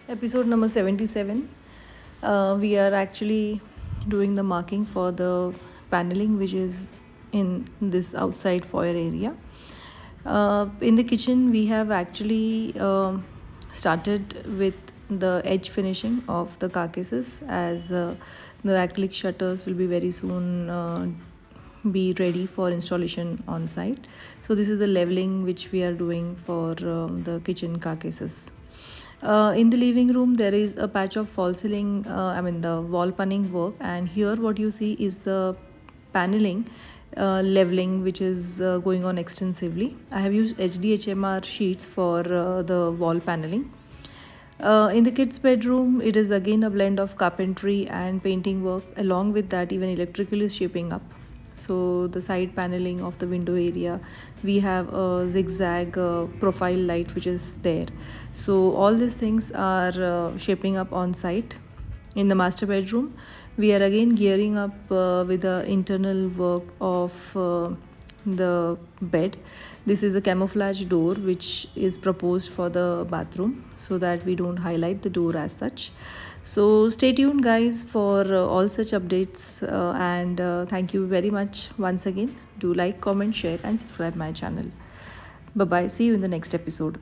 Episode number 77. We are actually doing the marking for the paneling which is in this outside foyer area. In the kitchen, we have actually started with the edge finishing of the carcasses, as the acrylic shutters will be very soon be ready for installation on site. So this is the leveling which we are doing for the kitchen carcasses. In the living room, there is a patch of false ceiling, the wall panning work, and here what you see is the paneling leveling which is going on extensively. I have used HDHMR sheets for the wall paneling. In the kids' bedroom, it is again a blend of carpentry and painting work. Along with that, even electrical is shaping up. So the side paneling of the window area, we have a zigzag profile light which is there. So all these things are shaping up on site. In the master bedroom, we are again gearing up with the internal work of the bed. This is a camouflage door which is proposed for the bathroom so that we don't highlight the door as such. So stay tuned guys for all such updates, and thank you very much once again. Do like, comment, share and subscribe my channel. Bye bye, see you in the next episode.